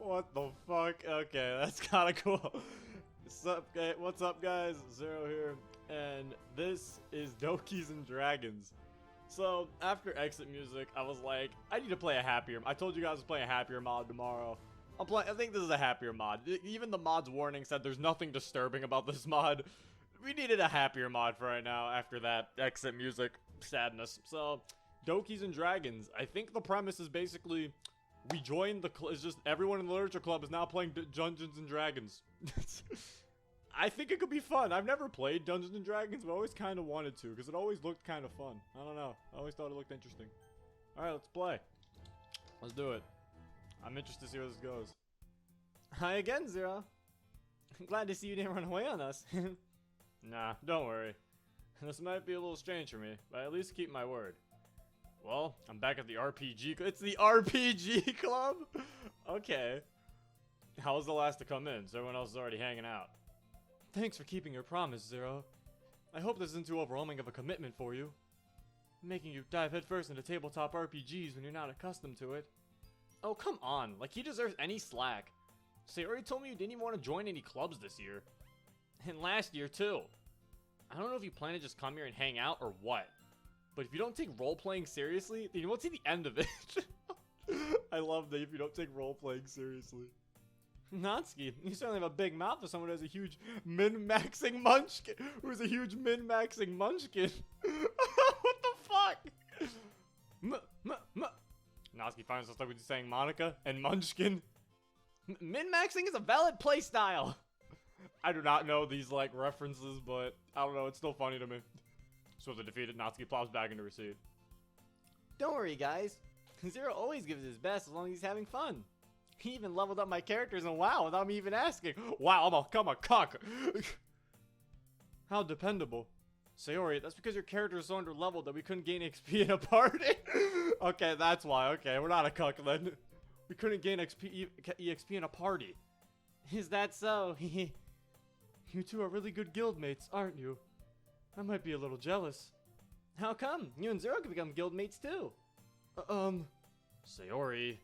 What the fuck? Okay, that's kind of cool. What's up, guys? Zero here, and this is Dokis and Dragons. So, after exit music, I was like, I need to play a happier. I told you guys I was playing a happier mod tomorrow. I think this is a happier mod. Even the mod's warning said there's nothing disturbing about this mod. We needed a happier mod for right now after that exit music sadness. So, Dokis and Dragons. I think the premise is basically we joined the it's just everyone in the literature club is now playing Dungeons and Dragons. I think it could be fun. I've never played Dungeons and Dragons, but I always kind of wanted to because it always looked kind of fun. I don't know. I always thought it looked interesting. All right, let's play. Let's do it. I'm interested to see where this goes. Hi again, Zero. I'm glad to see you didn't run away on us. Nah, don't worry. This might be a little strange for me, but I at least keep my word. Well, I'm back at the RPG. It's the RPG club? Okay. How was the last to come in? So everyone else is already hanging out. Thanks for keeping your promise, Zero. I hope this isn't too overwhelming of a commitment for you. Making you dive headfirst into tabletop RPGs when you're not accustomed to it. Oh, come on. Like, he deserves any slack. So you already told me you didn't even want to join any clubs this year. And last year, too. I don't know if you plan to just come here and hang out or what. But if you don't take role-playing seriously, then you won't see the end of it. I love that if you don't take role-playing seriously. Natsuki, you certainly have a big mouth for someone who has a huge min-maxing munchkin. Who's a huge min-maxing munchkin. What the fuck? Natsuki finds us like with saying Monica and munchkin. Min-maxing is a valid playstyle. I do not know these, like, references, but I don't know, it's still funny to me. So the defeated Natsuki plops back into her seat. Don't worry, guys. Zero always gives his best as long as he's having fun. He even leveled up my characters in WoW without me even asking. Wow, I'm a cuck. How dependable. Sayori, that's because your character is so under-leveled that we couldn't gain XP in a party. Okay, that's why. Okay, we're not a cuck then. We couldn't gain EXP in a party. Is that so? You two are really good guildmates, aren't you? I might be a little jealous. How come? You and Zero can become guildmates too. Sayori.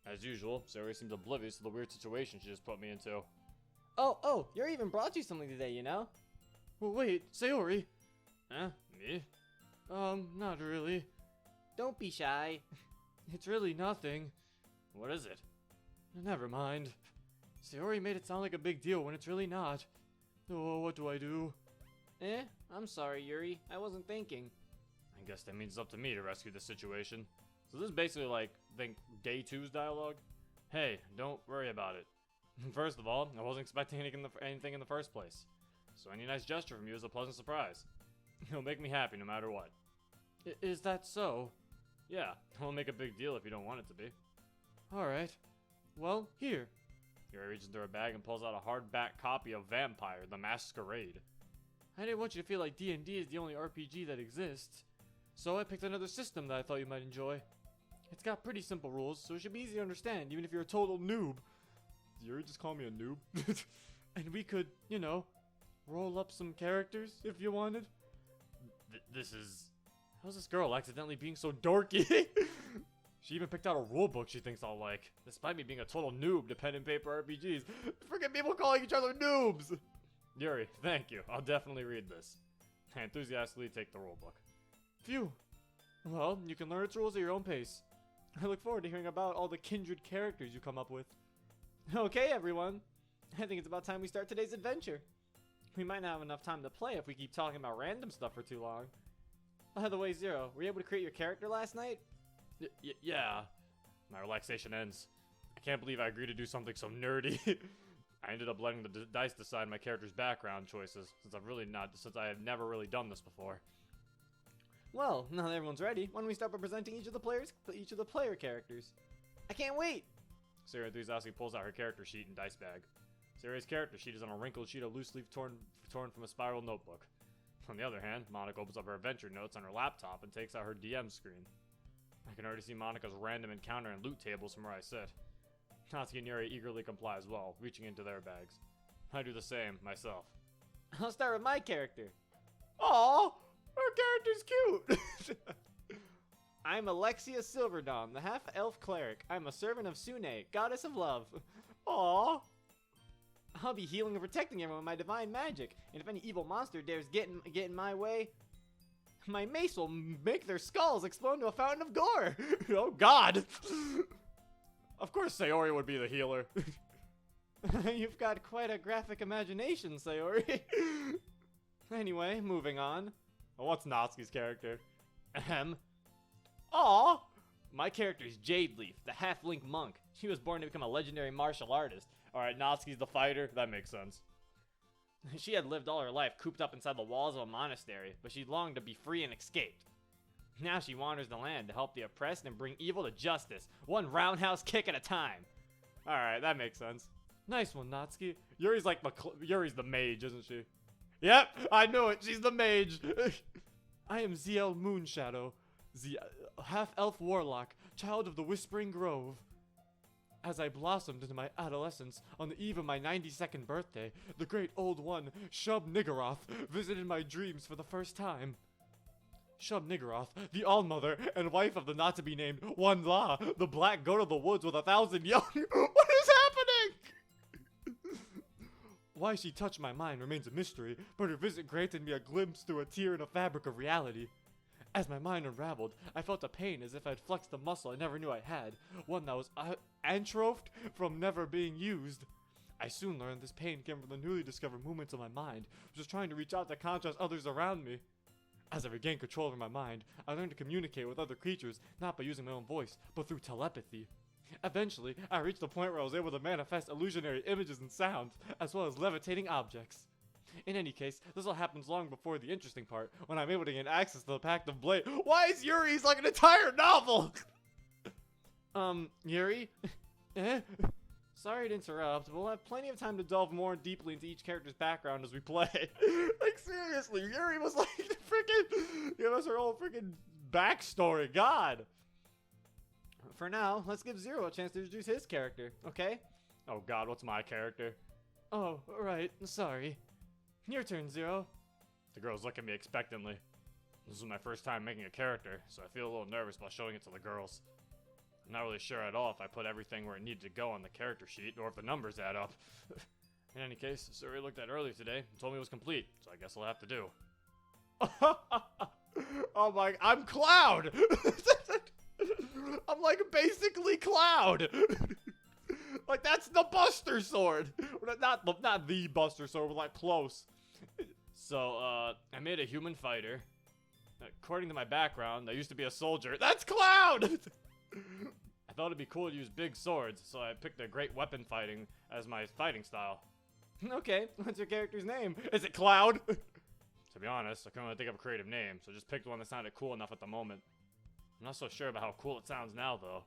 As usual, Sayori seems oblivious to the weird situation she just put me into. Oh, Yuri even brought you something today, you know? Well, wait, Sayori. Huh? Me? Not really. Don't be shy. It's really nothing. What is it? Never mind. Sayori made it sound like a big deal when it's really not. Oh, what do I do? I'm sorry, Yuri. I wasn't thinking. I guess that means it's up to me to rescue this situation. So this is basically like, I think, day 2's dialogue. Hey, don't worry about it. First of all, I wasn't expecting anything in the first place. So any nice gesture from you is a pleasant surprise. It'll make me happy no matter what. Is that so? Yeah, it won't make a big deal if you don't want it to be. Alright. Well, here. Yuri reaches into her bag and pulls out a hardback copy of Vampire: The Masquerade. I didn't want you to feel like D&D is the only RPG that exists. So I picked another system that I thought you might enjoy. It's got pretty simple rules, so it should be easy to understand, even if you're a total noob. Did Yuri just call me a noob? And we could, you know, roll up some characters if you wanted. This is... How's this girl accidentally being so dorky? She even picked out a rulebook she thinks I'll like, despite me being a total noob to pen and paper RPGs. Forget people calling each other noobs! Yuri, thank you. I'll definitely read this. I enthusiastically take the rulebook. Phew. Well, you can learn its rules at your own pace. I look forward to hearing about all the kindred characters you come up with. Okay, everyone. I think it's about time we start today's adventure. We might not have enough time to play if we keep talking about random stuff for too long. By the way, Zero, were you able to create your character last night? Yeah. My relaxation ends. I can't believe I agreed to do something so nerdy. I ended up letting the dice decide my character's background choices, since I have never really done this before. Well, now that everyone's ready, why don't we start by presenting each of the player characters? I can't wait! Sarah enthusiastically pulls out her character sheet and dice bag. Sarah's character sheet is on a wrinkled sheet of loose leaf torn from a spiral notebook. On the other hand, Monica opens up her adventure notes on her laptop and takes out her DM screen. I can already see Monica's random encounter and loot tables from where I sit. Natsuki and Yuri eagerly comply as well, reaching into their bags. I do the same, myself. I'll start with my character. Aww! Her character's cute! I'm Alexia Silverdawn, the half-elf cleric. I'm a servant of Sune, goddess of love. Aww. I'll be healing and protecting everyone with my divine magic, and if any evil monster dares get in my way, my mace will make their skulls explode into a fountain of gore. Oh God. Of course Sayori would be the healer. You've got quite a graphic imagination, Sayori. Anyway, moving on. Oh, what's Natsuki's character? Ahem. Aw! My character is Jade Leaf, the half-link monk. She was born to become a legendary martial artist. Alright, Natsuki's the fighter. That makes sense. She had lived all her life cooped up inside the walls of a monastery, but she longed to be free and escaped. Now she wanders the land to help the oppressed and bring evil to justice, one roundhouse kick at a time. Alright, that makes sense. Nice one, Natsuki. Yuri's like Yuri's the mage, isn't she? Yep, I knew it. She's the mage. I am ZL Moonshadow, the half-elf warlock, child of the Whispering Grove. As I blossomed into my adolescence on the eve of my 92nd birthday, the great old one, Shub Niggurath, visited my dreams for the first time. Shub Niggurath, the Allmother and wife of the not-to-be-named One La, the black goat of the woods with 1,000 young. What is happening? Why she touched my mind remains a mystery, but her visit granted me a glimpse through a tear in a fabric of reality. As my mind unraveled, I felt a pain as if I'd flexed a muscle I never knew I had, one that was atrophied from never being used. I soon learned this pain came from the newly discovered movements of my mind, which was trying to reach out to contrast others around me. As I regained control over my mind, I learned to communicate with other creatures, not by using my own voice, but through telepathy. Eventually, I reached the point where I was able to manifest illusionary images and sounds, as well as levitating objects. In any case, this all happens long before the interesting part, when I'm able to gain access to the Pact of Blade. Why is Yuri's like an entire novel? Yuri? Sorry to interrupt, but we'll have plenty of time to delve more deeply into each character's background as we play. Like, seriously, Yuri was like, freaking, give us her whole freaking backstory, God. For now, let's give Zero a chance to introduce his character, okay? Oh God, what's my character? Oh, right, sorry. Your turn, Zero. The girls look at me expectantly. This is my first time making a character, so I feel a little nervous about showing it to the girls. I'm not really sure at all if I put everything where it needed to go on the character sheet, or if the numbers add up. In any case, the survey looked at earlier today and told me it was complete, so I guess I'll have to do. Oh my, I'm Cloud! I'm like basically Cloud! Like, that's the Buster Sword! Not the Buster Sword, but like close. So, I made a human fighter. According to my background, I used to be a soldier. That's Cloud! I thought it'd be cool to use big swords, so I picked a great weapon fighting as my fighting style. Okay, what's your character's name? Is it Cloud? To be honest, I couldn't really think of a creative name, so I just picked one that sounded cool enough at the moment. I'm not so sure about how cool it sounds now, though.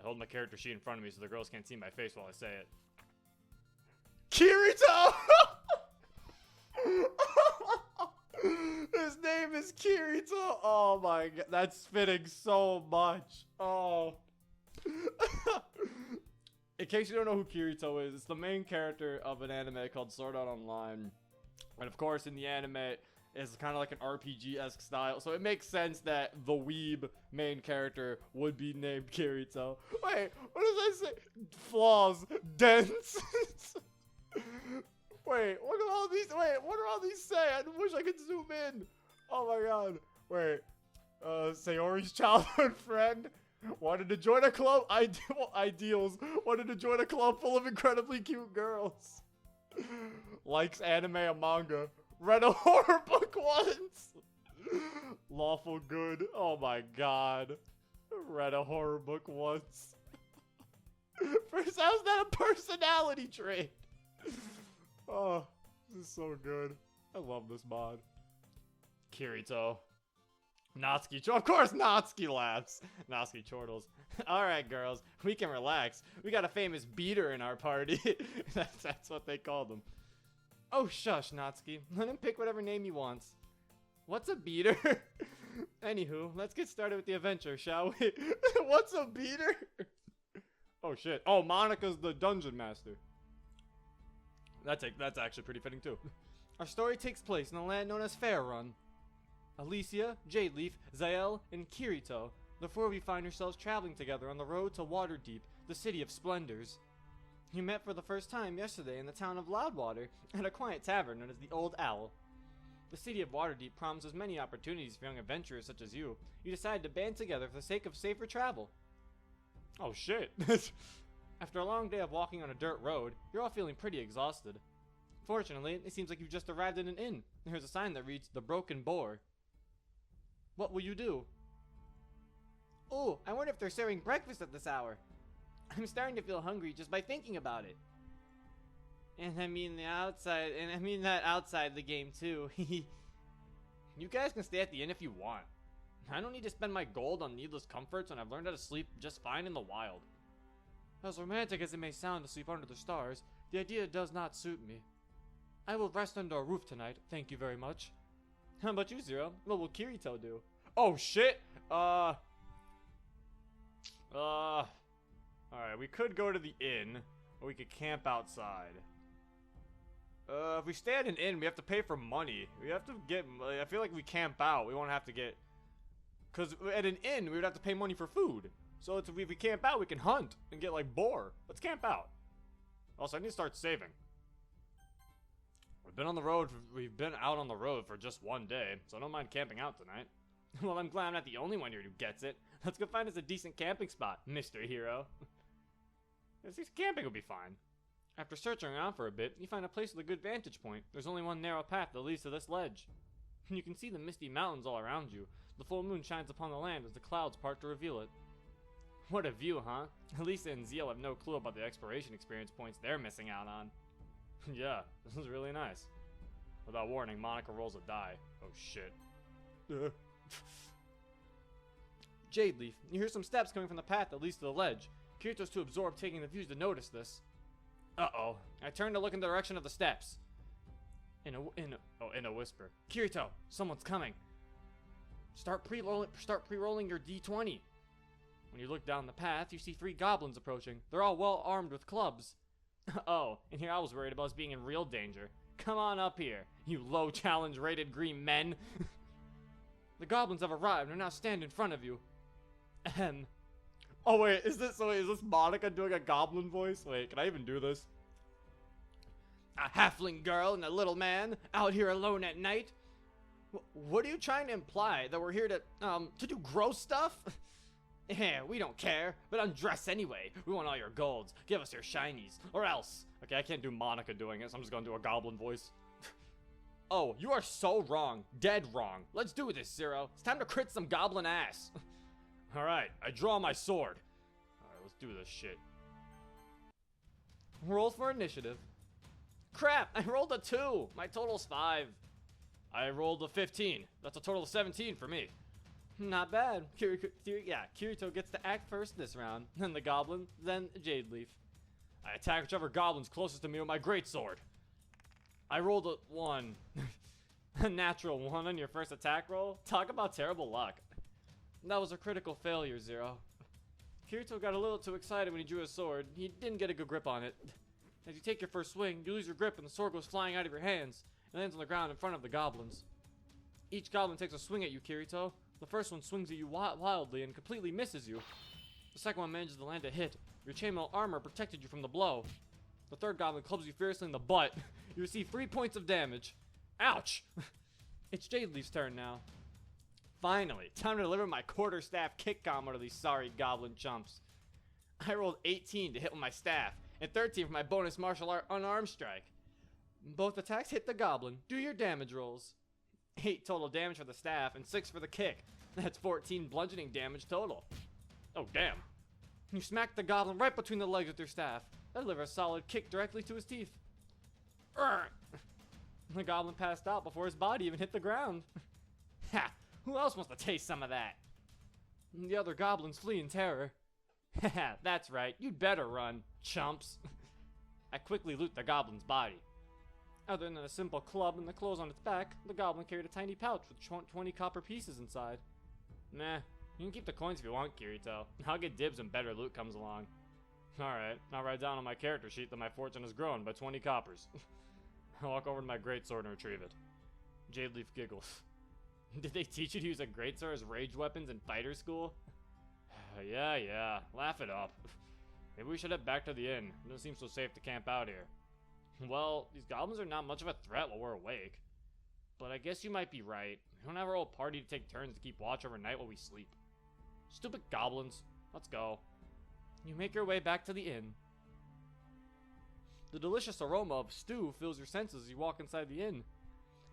I hold my character sheet in front of me so the girls can't see my face while I say it. KIRITO! His name is KIRITO! Oh my God, that's fitting so much. Oh. In case you don't know who Kirito is, it's the main character of an anime called Sword Art Online. And of course, in the anime, it's kind of like an RPG-esque style, so it makes sense that the weeb main character would be named Kirito. Wait, what does I say? Flaws. Dents. Wait, what do all these? Wait, what do all these say? I wish I could zoom in. Oh my God. Wait. Sayori's childhood friend wanted to join a club. Ideals. Wanted to join a club full of incredibly cute girls. Likes anime and manga. Read a horror book once. Lawful good. Oh my God. Read a horror book once. First, how's that a personality trait? Oh, this is so good. I love this mod. Kirito. Natsuki. Of course Natsuki laughs. Natsuki chortles. Alright, girls. We can relax. We got a famous beater in our party. That's what they call them. Oh, shush, Natsuki. Let him pick whatever name he wants. What's a beater? Anywho, let's get started with the adventure, shall we? What's a beater? Oh, shit. Oh, Monika's the dungeon master. That's actually pretty fitting, too. Our story takes place in a land known as Fair Run. Alicia, Jade Leaf, Zael, and Kirito The four of you find yourselves traveling together on the road to Waterdeep, the city of splendors. You met for the first time yesterday in the town of Loudwater, at a quiet tavern known as the Old Owl. The city of Waterdeep promises many opportunities for young adventurers such as you. You decided to band together for the sake of safer travel. Oh shit. After a long day of walking on a dirt road, you're all feeling pretty exhausted. Fortunately, it seems like you've just arrived at an inn. There's a sign that reads, The Broken Boar. What will you do? Ooh, I wonder if they're serving breakfast at this hour. I'm starting to feel hungry just by thinking about it. And I mean that outside the game too. You guys can stay at the inn if you want. I don't need to spend my gold on needless comforts when I've learned how to sleep just fine in the wild. As romantic as it may sound to sleep under the stars, the idea does not suit me. I will rest under a roof tonight, thank you very much. How about you, Zero? What will Kirito do? Oh shit! Alright, we could go to the inn, or we could camp outside. If we stay at an inn, we have to pay for money. We have to get, I feel like if we camp out, we won't have to get, because at an inn, we would have to pay money for food. So if we camp out, we can hunt and get, like, boar. Let's camp out. Also, I need to start saving. We've been out on the road for just one day, so I don't mind camping out tonight. Well, I'm glad I'm not the only one here who gets it. Let's go find us a decent camping spot, Mr. Hero. Camping will be fine. After searching around for a bit, you find a place with a good vantage point. There's only one narrow path that leads to this ledge. You can see the misty mountains all around you. The full moon shines upon the land as the clouds part to reveal it. What a view, huh? Lisa and Zeal have no clue about the exploration experience points they're missing out on. Yeah, this is really nice. Without warning, Monica rolls a die. Oh shit. Jade Leaf, you hear some steps coming from the path that leads to the ledge. Kirito's too absorbed taking the views to notice this. Uh-oh. I turn to look in the direction of the steps. In a whisper. Kirito, someone's coming. Start pre-rolling your D20. When you look down the path, you see 3 goblins approaching. They're all well armed with clubs. Oh, and here I was worried about us being in real danger. Come on up here, you low challenge rated green men. The goblins have arrived and are now standing in front of you. Ahem. Oh wait, is this Monica doing a goblin voice? Wait, can I even do this? A halfling girl and a little man out here alone at night? What are you trying to imply? That we're here to do gross stuff? Yeah, we don't care, but undress anyway. We want all your golds. Give us your shinies, or else. Okay, I can't do Monica doing it, so I'm just gonna do a goblin voice. Oh, you are so wrong. Dead wrong. Let's do this, Zero. It's time to crit some goblin ass. Alright, I draw my sword. Alright, let's do this shit. Roll for initiative. Crap, I rolled a 2. My total's 5. I rolled a 15. That's a total of 17 for me. Not bad. Kirito gets to act first this round. Then the goblin, then Jade Leaf. I attack whichever goblin's closest to me with my greatsword. I rolled a 1. A natural 1 on your first attack roll? Talk about terrible luck. That was a critical failure, Zero. Kirito got a little too excited when he drew his sword. He didn't get a good grip on it. As you take your first swing, you lose your grip and the sword goes flying out of your hands and lands on the ground in front of the goblins. Each goblin takes a swing at you, Kirito. The first one swings at you wildly and completely misses you. The second one manages to land a hit. Your chainmail armor protected you from the blow. The third goblin clubs you fiercely in the butt. You receive 3 points of damage. Ouch! It's Jade Leaf's turn now. Finally, time to deliver my quarterstaff kick combo to these sorry goblin chumps. I rolled 18 to hit with my staff, and 13 for my bonus martial art unarmed strike. Both attacks hit the goblin. Do your damage rolls. 8 total damage for the staff, and 6 for the kick. That's 14 bludgeoning damage total. Oh, damn. You smack the goblin right between the legs with your staff. I deliver a solid kick directly to his teeth. The goblin passed out before his body even hit the ground. Ha! Who else wants to taste some of that? The other goblins flee in terror. Haha, that's right. You'd better run, chumps. I quickly loot the goblin's body. Other than a simple club and the clothes on its back, the goblin carried a tiny pouch with 20 copper pieces inside. Nah, you can keep the coins if you want, Kirito. I'll get dibs when better loot comes along. Alright, I'll write down on my character sheet that my fortune has grown by 20 coppers. I'll walk over to my greatsword and retrieve it. Jade Leaf giggles. Did they teach you to use a greatsword as rage weapons in fighter school? Yeah, laugh it up. Maybe we should head back to the inn. It doesn't seem so safe to camp out here. Well, these goblins are not much of a threat while we're awake. But I guess you might be right. We don't have our whole party to take turns to keep watch overnight while we sleep. Stupid goblins. Let's go. You make your way back to the inn. The delicious aroma of stew fills your senses as you walk inside the inn.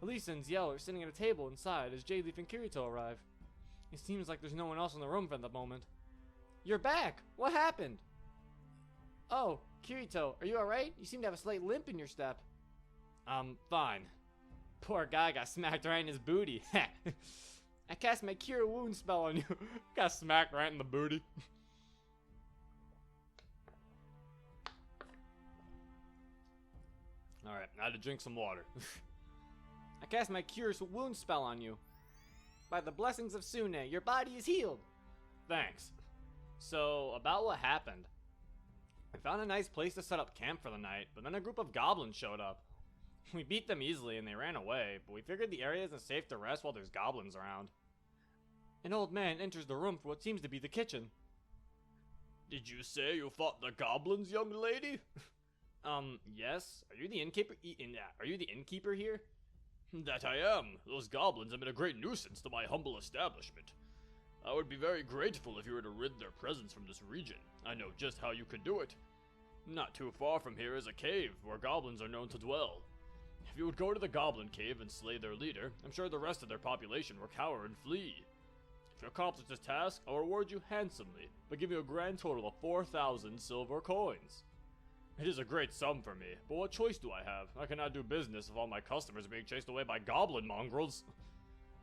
Elisa and Ziel are sitting at a table inside as J-Leaf and Kirito arrive. It seems like there's no one else in the room for the moment. You're back! What happened? Oh, Kirito, are you alright? You seem to have a slight limp in your step. Fine. Poor guy got smacked right in his booty. I cast my Cure Wound spell on you. Got smacked right in the booty. Alright, I had to drink some water. I cast my Cure Wound spell on you. By the blessings of Sune, your body is healed. Thanks. So, about what happened. I found a nice place to set up camp for the night, but then a group of goblins showed up. We beat them easily and they ran away, but we figured the area isn't safe to rest while there's goblins around. An old man enters the room for what seems to be the kitchen. Did you say you fought the goblins, young lady? Yes. Are you the innkeeper? Are you the innkeeper here? That I am. Those goblins have been a great nuisance to my humble establishment. I would be very grateful if you were to rid their presence from this region. I know just how you could do it. Not too far from here is a cave where goblins are known to dwell. If you would go to the goblin cave and slay their leader, I'm sure the rest of their population will cower and flee. If you accomplish this task, I'll reward you handsomely, by giving you a grand total of 4,000 silver coins. It is a great sum for me, but what choice do I have? I cannot do business if all my customers are being chased away by goblin mongrels.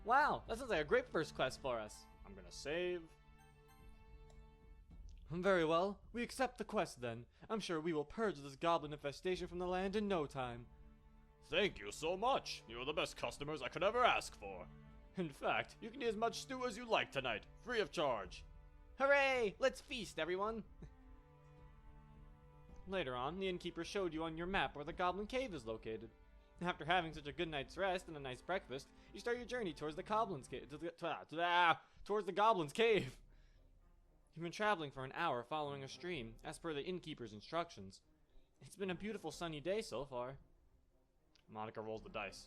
Wow, that sounds like a great first quest for us. I'm gonna save. Very well, we accept the quest then. I'm sure we will purge this goblin infestation from the land in no time. Thank you so much. You're the best customers I could ever ask for. In fact, you can eat as much stew as you like tonight, free of charge. Hooray! Let's feast, everyone! Later on, the innkeeper showed you on your map where the goblin cave is located. After having such a good night's rest and a nice breakfast, you start your journey towards the goblin's cave. Towards the goblin's cave. You've been traveling for an hour following a stream, as per the innkeeper's instructions. It's been a beautiful sunny day so far. Monica rolls the dice.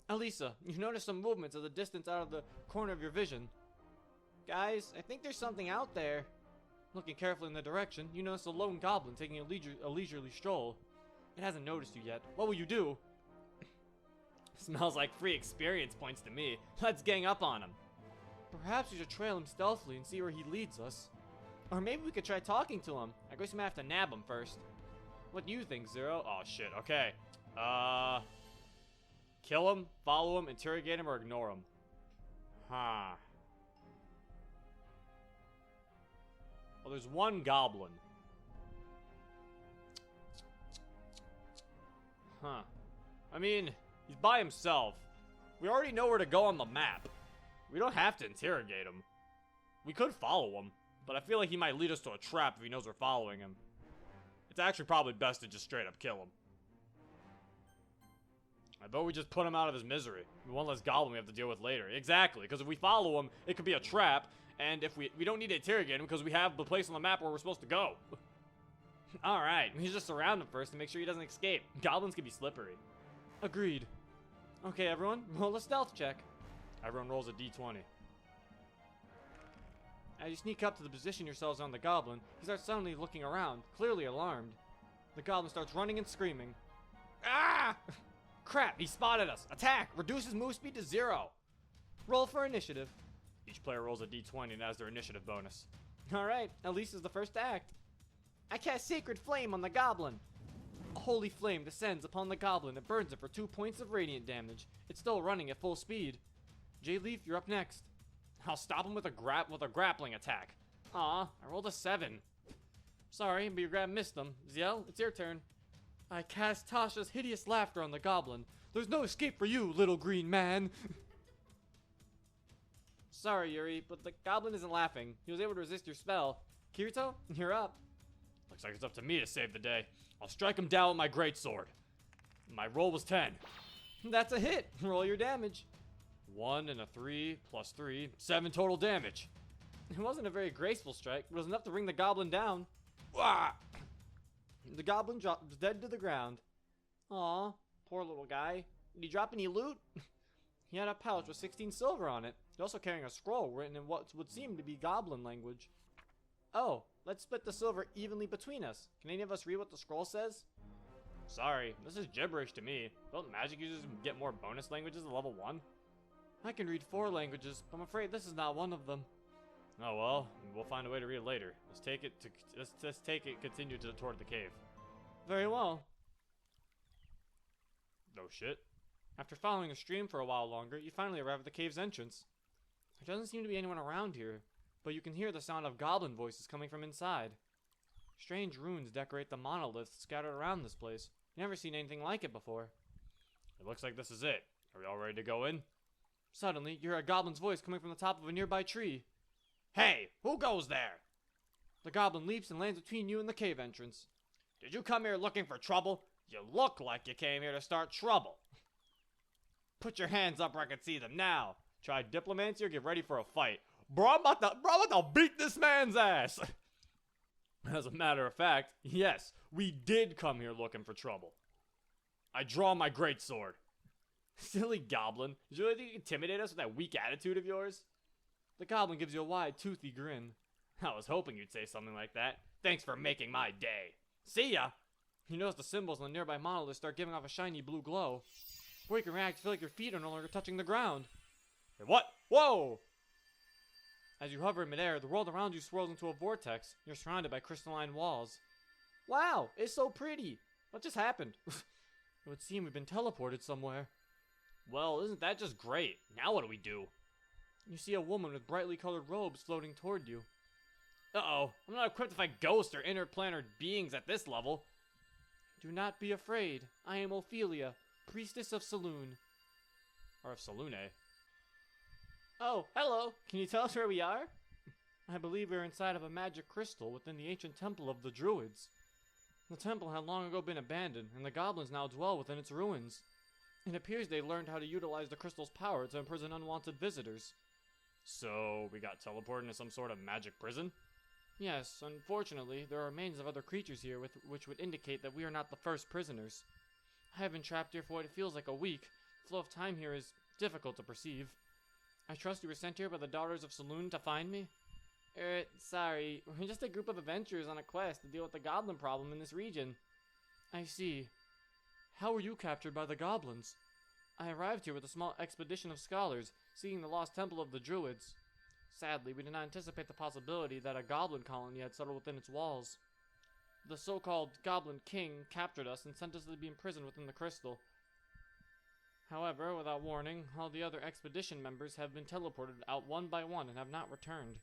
Elisa, you notice some movements at the distance out of the corner of your vision. Guys, I think there's something out there. Looking carefully in the direction, you notice a lone goblin taking a leisurely stroll. It hasn't noticed you yet. What will you do? Smells like free experience points to me. Let's gang up on him. Perhaps we should trail him stealthily and see where he leads us. Or maybe we could try talking to him. I guess we might have to nab him first. What do you think, Zero? Oh shit, okay. Kill him, follow him, interrogate him, or ignore him. Huh. Well, there's one goblin. Huh. I mean, he's by himself. We already know where to go on the map. We don't have to interrogate him. We could follow him, but I feel like he might lead us to a trap if he knows we're following him. It's actually probably best to just straight up kill him. I bet we just put him out of his misery. One less goblin we have to deal with later. Exactly, because if we follow him, it could be a trap, and if we don't need to interrogate him because we have the place on the map where we're supposed to go. Alright, we just surround him first to make sure he doesn't escape. Goblins can be slippery. Agreed. Okay, everyone, roll a stealth check. Everyone rolls a d20. As you sneak up to the position yourselves on the goblin, he starts suddenly looking around, clearly alarmed. The goblin starts running and screaming. Ah! Crap, he spotted us. Attack! Reduce his move speed to 0. Roll for initiative. Each player rolls a d20 and has their initiative bonus. Alright, Elisa's the first to act. I cast Sacred Flame on the goblin. A holy flame descends upon the goblin and burns it for 2 points of radiant damage. It's still running at full speed. J-Leaf, you're up next. I'll stop him with a grappling attack. Aw, I rolled a 7. Sorry, but your grab missed them. Ziel, it's your turn. I cast Tasha's hideous laughter on the goblin. There's no escape for you, little green man. Sorry, Yuri, but the goblin isn't laughing. He was able to resist your spell. Kirito, you're up. Looks like it's up to me to save the day. I'll strike him down with my greatsword. My roll was 10. That's a hit. Roll your damage. 1 and a 3 plus 3, 7 total damage. It wasn't a very graceful strike, but it was enough to bring the goblin down. Wah! The goblin dropped dead to the ground. Aw, poor little guy. Did he drop any loot? He had a pouch with 16 silver on it. He's also carrying a scroll written in what would seem to be goblin language. Oh, let's split the silver evenly between us. Can any of us read what the scroll says? Sorry, this is gibberish to me. Don't magic users get more bonus languages at level 1? I can read 4 languages, but I'm afraid this is not one of them. Oh well, we'll find a way to read it later. Let's take it continue toward the cave. Very well. Oh shit. After following the stream for a while longer, you finally arrive at the cave's entrance. There doesn't seem to be anyone around here, but you can hear the sound of goblin voices coming from inside. Strange runes decorate the monoliths scattered around this place. You've never seen anything like it before. It looks like this is it. Are we all ready to go in? Suddenly, you hear a goblin's voice coming from the top of a nearby tree. Hey, who goes there? The goblin leaps and lands between you and the cave entrance. Did you come here looking for trouble? You look like you came here to start trouble. Put your hands up where I can see them now. Try diplomancy or get ready for a fight. Bro, I'm about to beat this man's ass. As a matter of fact, yes, we did come here looking for trouble. I draw my greatsword. Silly goblin. Did you really think you could intimidate us with that weak attitude of yours? The goblin gives you a wide, toothy grin. I was hoping you'd say something like that. Thanks for making my day. See ya! You notice the symbols on the nearby monolith start giving off a shiny blue glow. Before you can react, you feel like your feet are no longer touching the ground. Hey, what? Whoa! As you hover in midair, the world around you swirls into a vortex. You're surrounded by crystalline walls. Wow, it's so pretty. What just happened? It would seem we've been teleported somewhere. Well, isn't that just great? Now what do we do? You see a woman with brightly colored robes floating toward you. Uh-oh, I'm not equipped to fight ghosts or interplanar beings at this level. Do not be afraid. I am Ophelia, priestess of Saloon. Or of Salune. Oh, hello. Can you tell us where we are? I believe we're inside of a magic crystal within the ancient temple of the Druids. The temple had long ago been abandoned, and the goblins now dwell within its ruins. It appears they learned how to utilize the crystal's power to imprison unwanted visitors. So, we got teleported into some sort of magic prison? Yes, unfortunately, there are remains of other creatures here which would indicate that we are not the first prisoners. I have been trapped here for what it feels like a week. The flow of time here is difficult to perceive. I trust you were sent here by the Daughters of Saloon to find me? Sorry, we're just a group of adventurers on a quest to deal with the goblin problem in this region. I see. How were you captured by the goblins? I arrived here with a small expedition of scholars, seeking the lost temple of the Druids. Sadly, we did not anticipate the possibility that a goblin colony had settled within its walls. The so-called Goblin King captured us and sent us to be imprisoned within the crystal. However, without warning, all the other expedition members have been teleported out one by one and have not returned.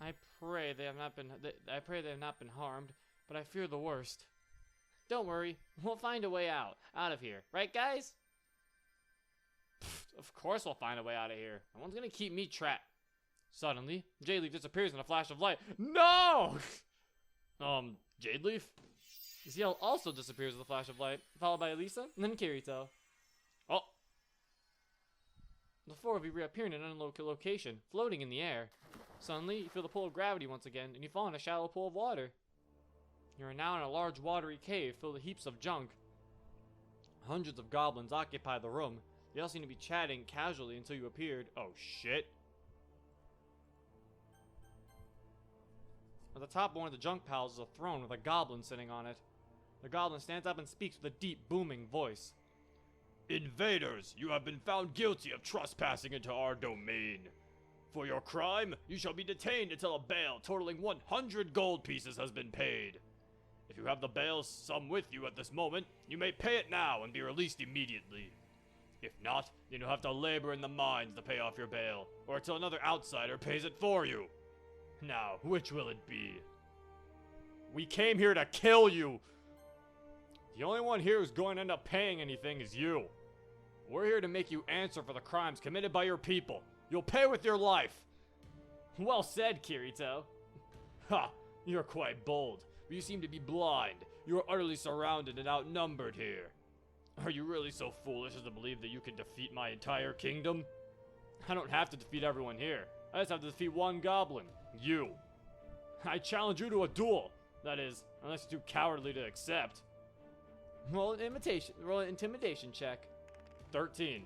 I pray they have not been harmed, but I fear the worst. Don't worry, we'll find a way out of here, right guys? Of course we'll find a way out of here. No one's gonna keep me trapped. Suddenly, Jade Leaf disappears in a flash of light. No! Jade Leaf? Ziel also disappears with a flash of light, followed by Elisa, and then Kirito. Oh! The four of you reappear in an unknown location, floating in the air. Suddenly, you feel the pull of gravity once again, and you fall in a shallow pool of water. You are now in a large watery cave filled with heaps of junk. Hundreds of goblins occupy the room. They all seem to be chatting casually until you appeared. Oh shit. At the top of one of the junk piles is a throne with a goblin sitting on it. The goblin stands up and speaks with a deep, booming voice. Invaders, you have been found guilty of trespassing into our domain. For your crime, you shall be detained until a bail totaling 100 gold pieces has been paid. If you have the bail sum with you at this moment, you may pay it now and be released immediately. If not, then you'll have to labor in the mines to pay off your bail, or until another outsider pays it for you. Now, which will it be? We came here to kill you! The only one here who's going to end up paying anything is you. We're here to make you answer for the crimes committed by your people. You'll pay with your life. Well said, Kirito. Ha! You're quite bold, but you seem to be blind. You are utterly surrounded and outnumbered here. Are you really so foolish as to believe that you can defeat my entire kingdom? I don't have to defeat everyone here. I just have to defeat one goblin. You. I challenge you to a duel. That is, unless you're too cowardly to accept. Roll an intimidation check. 13.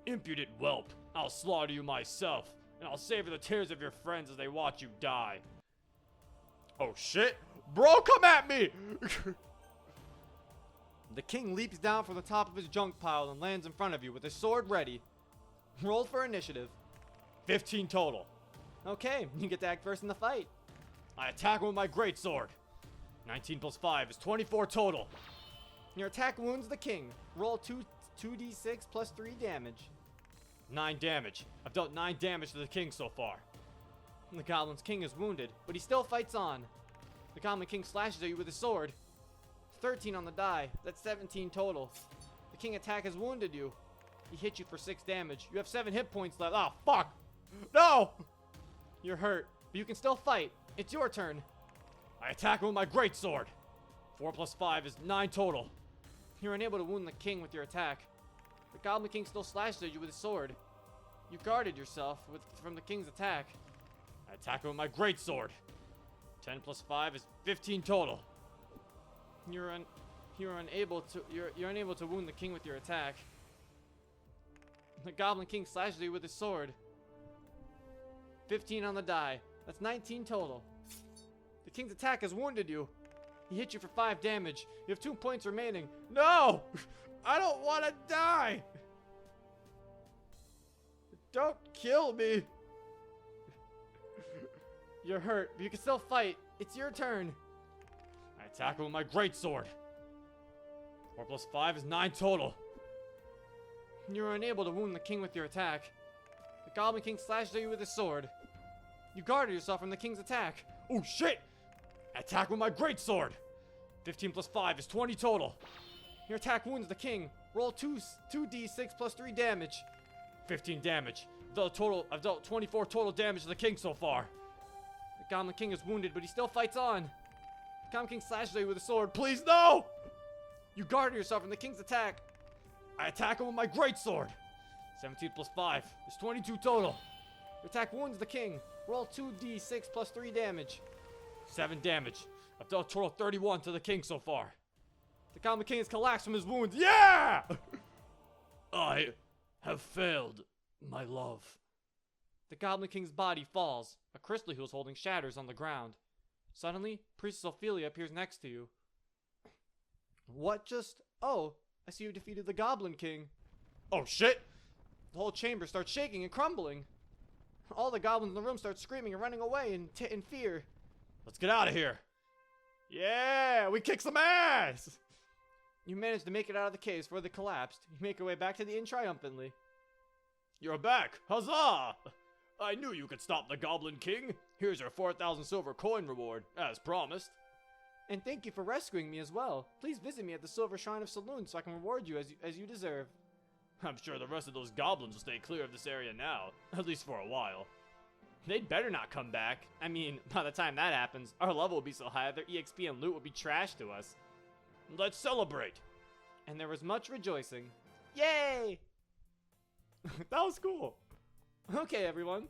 Impudent whelp. I'll slaughter you myself, and I'll savor the tears of your friends as they watch you die. Oh shit! Bro, come at me! The king leaps down from the top of his junk pile and lands in front of you with his sword ready. Roll for initiative. 15 total. Okay, you get to act first in the fight. I attack him with my greatsword. 19 plus 5 is 24 total. Your attack wounds the king. Roll 2d6 plus 3 damage. 9 damage. I've dealt 9 damage to the king so far. The goblin's king is wounded, but he still fights on. The goblin king slashes at you with his sword. 13 on the die. That's 17 total. The king attack has wounded you. He hit you for 6 damage. You have 7 hit points left. Oh, fuck! No! You're hurt, but you can still fight. It's your turn. I attack him with my greatsword. 4 plus 5 is 9 total. You're unable to wound the king with your attack. The goblin king still slashes at you with his sword. You guarded yourself from the king's attack. I attack him with my greatsword. 10 plus 5 is 15 total. You're unable to wound the king with your attack. The goblin king slashes at you with his sword. 15 on the die. That's 19 total. The king's attack has wounded you. He hit you for 5 damage. You have 2 points remaining. No! I don't want to die! Don't kill me! You're hurt, but you can still fight. It's your turn. I attack him with my greatsword. 4 plus 5 is 9 total. You're unable to wound the king with your attack. The goblin king slashes at you with his sword. You guarded yourself from the king's attack. Oh shit! I attack with my greatsword. 15 plus 5 is 20 total. Your attack wounds the king. Roll 2d6 plus 3 damage. 15 damage. I've dealt 24 total damage to the king so far. The goblin king is wounded, but he still fights on. The goblin king slashes at you with a sword. Please, no! You guarded yourself from the king's attack. I attack him with my greatsword. 17 plus 5 is 22 total. Your attack wounds the king. Roll 2d6 plus 3 damage. 7 damage. I've dealt a total of 31 to the king so far. The goblin king has collapsed from his wounds. Yeah! I have failed, my love. The goblin king's body falls. A crystal he was holding shatters on the ground. Suddenly, Priestess Ophelia appears next to you. What just... Oh, I see you defeated the goblin king. Oh shit! The whole chamber starts shaking and crumbling. All the goblins in the room start screaming and running away in fear. Let's get out of here. Yeah, we kick some ass! You managed to make it out of the caves before they collapsed. You make your way back to the inn triumphantly. You're back! Huzzah! I knew you could stop the Goblin King. Here's your 4,000 silver coin reward, as promised. And thank you for rescuing me as well. Please visit me at the Silver Shrine of Saloon so I can reward you as you deserve. I'm sure the rest of those goblins will stay clear of this area now, at least for a while. They'd better not come back. I mean, by the time that happens, our level will be so high that their EXP and loot will be trash to us. Let's celebrate! And there was much rejoicing. Yay! That was cool. Okay, everyone.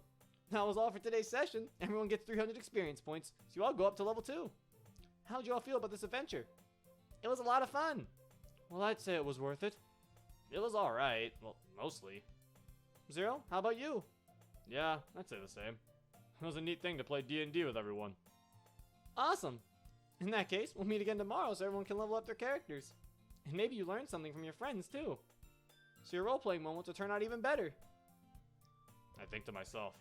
That was all for today's session. Everyone gets 300 experience points, so you all go up to level 2. How'd you all feel about this adventure? It was a lot of fun. Well, I'd say it was worth it. It was alright. Well, mostly. Zero, how about you? Yeah, I'd say the same. It was a neat thing to play D&D with everyone. Awesome. In that case, we'll meet again tomorrow so everyone can level up their characters. And maybe you learned something from your friends, too. So your role-playing moments will turn out even better. I think to myself,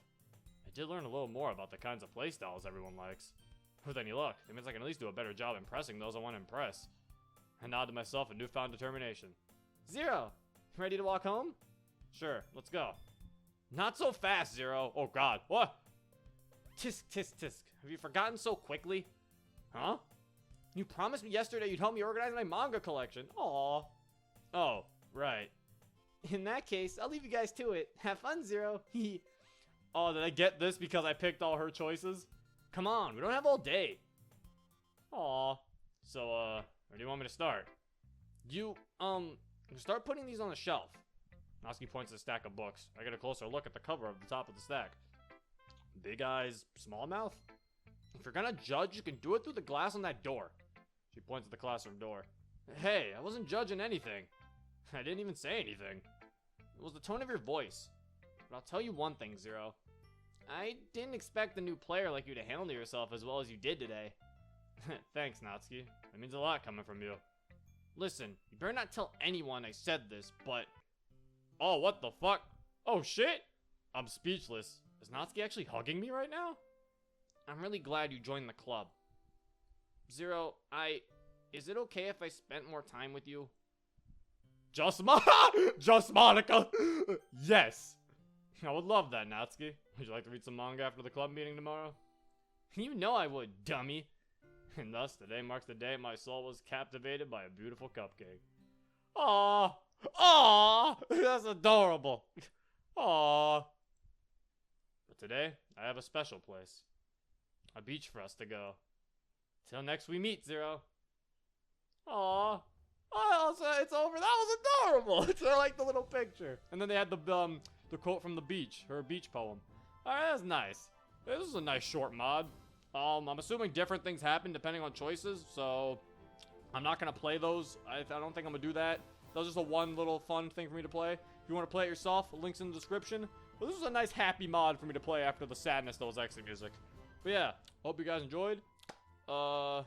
I did learn a little more about the kinds of playstyles everyone likes. With any luck, it means I can at least do a better job impressing those I want to impress. I nod to myself in newfound determination. Zero! Ready to walk home? Sure, let's go. Not so fast, Zero. Oh god, what? Tisk, tisk, tisk. Have you forgotten so quickly? Huh? You promised me yesterday you'd help me organize my manga collection. Aww. Oh, right. In that case, I'll leave you guys to it. Have fun, Zero. Oh, did I get this because I picked all her choices? Come on, we don't have all day. Aw. So, where do you want me to start? You start putting these on the shelf. Noski points to the stack of books. I get a closer look at the cover of the top of the stack. Big eyes, small mouth? If you're gonna judge, you can do it through the glass on that door. She points at the classroom door. Hey, I wasn't judging anything. I didn't even say anything. It was the tone of your voice. But I'll tell you one thing, Zero. I didn't expect a new player like you to handle yourself as well as you did today. Thanks, Natsuki. That means a lot coming from you. Listen, you better not tell anyone I said this, but... Oh, what the fuck? Oh, shit! I'm speechless. Is Natsuki actually hugging me right now? I'm really glad you joined the club. Zero, is it okay if I spent more time with you? Just Monica! Yes! I would love that, Natsuki. Would you like to read some manga after the club meeting tomorrow? You know I would, dummy. And thus, today marks the day my soul was captivated by a beautiful cupcake. Aww! Aww! That's adorable! Aww! But today, I have a special place. A beach for us to go. Till next we meet, Zero. Aww. Oh, it's over. That was adorable. It's like the little picture. And then they had the quote from the beach, her beach poem. Alright, that's nice. This is a nice short mod. I'm assuming different things happen depending on choices, so I'm not gonna play those. I don't think I'm gonna do that. That was just a one little fun thing for me to play. If you want to play it yourself, link's in the description. But this is a nice happy mod for me to play after the sadness that was exit music. But yeah, hope you guys enjoyed. I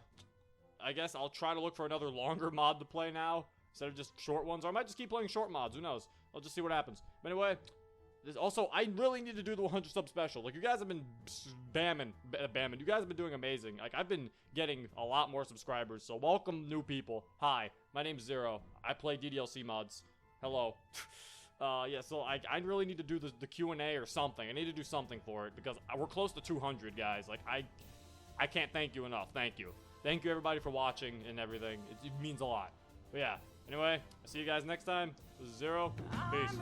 guess I'll try to look for another longer mod to play now instead of just short ones. Or I might just keep playing short mods. Who knows? I'll just see what happens. But anyway, also, I really need to do the 100 sub special. Like, you guys have been bamming. You guys have been doing amazing. Like, I've been getting a lot more subscribers. So welcome, new people. Hi, my name's Zero. I play DDLC mods. Hello. Yeah, so I really need to do the Q&A or something. I need to do something for it because we're close to 200, guys. Like, I can't thank you enough. Thank you. Thank you, everybody, for watching and everything. It means a lot. But yeah, anyway, I'll see you guys next time. This is Zero. Peace.